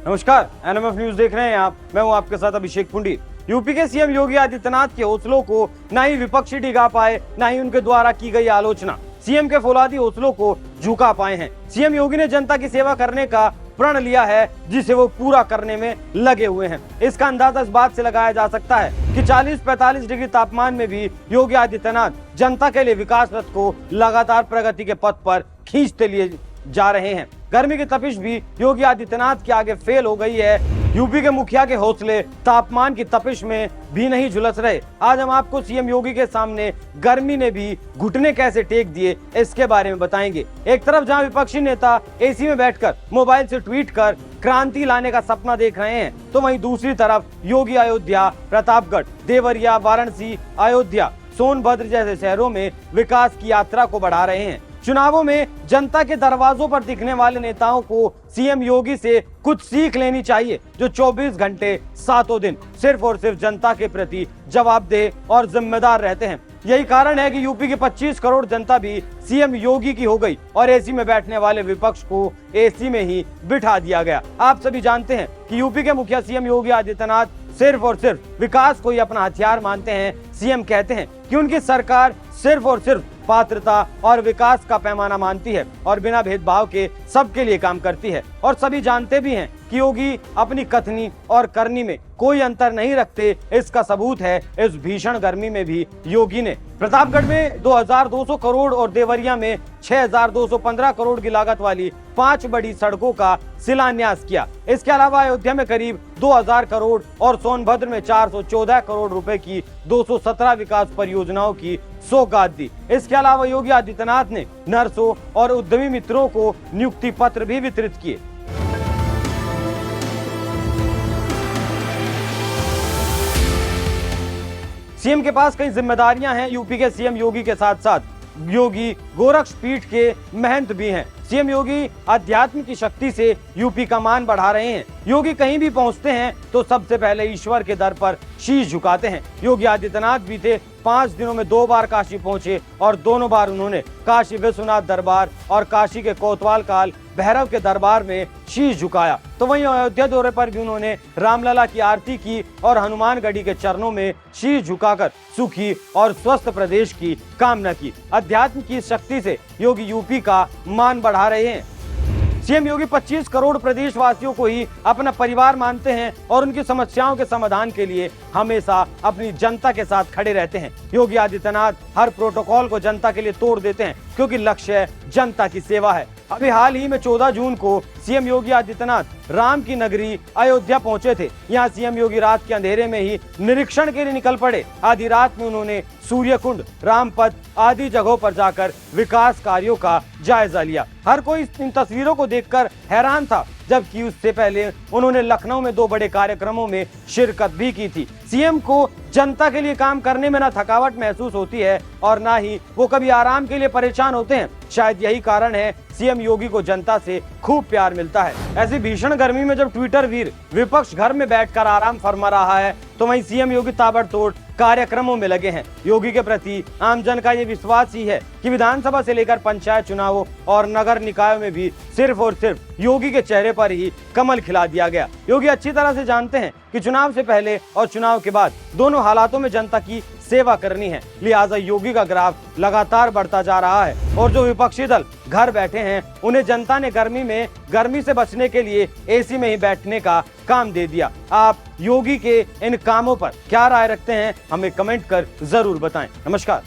नमस्कार, NMF news देख रहे हैं आप। मैं हूं आपके साथ अभिषेक पुंडी। यूपी के सीएम योगी आदित्यनाथ के हौसलों को न ही विपक्षी डिगा पाए, न ही उनके द्वारा की गई आलोचना सीएम के फौलादी हौसलों को झुका पाए हैं। सीएम योगी ने जनता की सेवा करने का प्रण लिया है, जिसे वो पूरा करने में लगे हुए हैं। इसका अंदाजा इस बात से लगाया जा सकता है कि 40-45 डिग्री तापमान में भी योगी आदित्यनाथ जनता के लिए विकास रथ को लगातार प्रगति के पथ पर खींचते लिए जा रहे हैं। गर्मी की तपिश भी योगी आदित्यनाथ के आगे फेल हो गई है। यूपी के मुखिया के हौसले तापमान की तपिश में भी नहीं झुलस रहे। आज हम आपको सीएम योगी के सामने गर्मी ने भी घुटने कैसे टेक दिए, इसके बारे में बताएंगे। एक तरफ जहां विपक्षी नेता एसी में बैठकर मोबाइल से ट्वीट कर क्रांति लाने का सपना देख रहे हैं, तो वहीं दूसरी तरफ योगी अयोध्या, प्रतापगढ़, देवरिया, वाराणसी, अयोध्या, सोनभद्र जैसे शहरों में विकास की यात्रा को बढ़ा रहे हैं। चुनावों में जनता के दरवाजों पर दिखने वाले नेताओं को सीएम योगी से कुछ सीख लेनी चाहिए, जो 24 घंटे सातों दिन सिर्फ और सिर्फ जनता के प्रति जवाबदेह और जिम्मेदार रहते हैं। यही कारण है कि यूपी की 25 करोड़ जनता भी सीएम योगी की हो गई और एसी में बैठने वाले विपक्ष को एसी में ही बिठा दिया गया। आप सभी जानते हैं कि यूपी के मुखिया सीएम योगी आदित्यनाथ सिर्फ और सिर्फ विकास को ही अपना हथियार मानते हैं। सीएम कहते हैं कि उनकी सरकार सिर्फ और सिर्फ पात्रता और विकास का पैमाना मानती है और बिना भेदभाव के सबके लिए काम करती है। और सभी जानते भी हैं कि योगी अपनी कथनी और करनी में कोई अंतर नहीं रखते। इसका सबूत है इस भीषण गर्मी में भी योगी ने प्रतापगढ़ में 2200 करोड़ और देवरिया में 6215 करोड़ की लागत वाली 5 बड़ी सड़कों का शिलान्यास किया। इसके अलावा अयोध्या में करीब 2000 करोड़ और सोनभद्र में 414 करोड़ रुपए की 217 विकास परियोजनाओं की सौगात दी। इसके अलावा योगी आदित्यनाथ ने नर्सों और उद्यमी मित्रों को नियुक्ति पत्र भी वितरित किए। सीएम के पास कई जिम्मेदारियां हैं। यूपी के सीएम योगी के साथ साथ योगी गोरक्ष पीठ के महंत भी हैं। सीएम योगी अध्यात्म की शक्ति से यूपी का मान बढ़ा रहे हैं। योगी कहीं भी पहुंचते हैं तो सबसे पहले ईश्वर के दर पर शीश झुकाते हैं। योगी आदित्यनाथ बीते 5 दिनों में 2 बार काशी पहुंचे और दोनों बार उन्होंने काशी विश्वनाथ दरबार और काशी के कोतवाल काल भैरव के दरबार में शीश झुकाया। तो वहीं अयोध्या दौरे पर भी उन्होंने रामलला की आरती की और हनुमानगढ़ी के चरणों में शीश झुकाकर सुखी और स्वस्थ प्रदेश की कामना की। अध्यात्म की शक्ति से योगी यूपी का मान बढ़ा रहे हैं। सीएम योगी 25 करोड़ प्रदेशवासियों को ही अपना परिवार मानते हैं और उनकी समस्याओं के समाधान के लिए हमेशा अपनी जनता के साथ खड़े रहते हैं। योगी आदित्यनाथ हर प्रोटोकॉल को जनता के लिए तोड़ देते हैं, क्योंकि लक्ष्य जनता की सेवा है। अभी हाल ही में 14 जून को सीएम योगी आदित्यनाथ राम की नगरी अयोध्या पहुंचे थे। यहाँ सीएम योगी रात के अंधेरे में ही निरीक्षण के लिए निकल पड़े। आधी रात में उन्होंने सूर्यकुंड, रामपथ आदि जगहों पर जाकर विकास कार्यों का जायजा लिया। हर कोई इन तस्वीरों को देखकर हैरान था, जबकि उससे पहले उन्होंने लखनऊ में 2 बड़े कार्यक्रमों में शिरकत भी की थी। सीएम को जनता के लिए काम करने में ना थकावट महसूस होती है और ना ही वो कभी आराम के लिए परेशान होते हैं। शायद यही कारण है सीएम योगी को जनता से खूब प्यार मिलता है। ऐसी भीषण गर्मी में जब ट्विटर वीर विपक्ष घर में बैठकर आराम फरमा रहा है, तो वहीं सीएम योगी ताबड़तोड़ कार्यक्रमों में लगे हैं। योगी के प्रति आमजन का ये विश्वास ही है कि विधानसभा से लेकर पंचायत चुनावों और नगर निकायों में भी सिर्फ और सिर्फ योगी के चेहरे पर ही कमल खिला दिया गया। योगी अच्छी तरह से जानते हैं कि चुनाव से पहले और चुनाव के बाद दोनों हालातों में जनता की सेवा करनी है। लिहाजा योगी का ग्राफ लगातार बढ़ता जा रहा है और जो विपक्षी दल घर बैठे हैं, उन्हें जनता ने गर्मी से बचने के लिए एसी में ही बैठने का काम दे दिया। आप योगी के इन कामों पर क्या राय रखते हैं, हमें कमेंट कर जरूर बताएं। नमस्कार।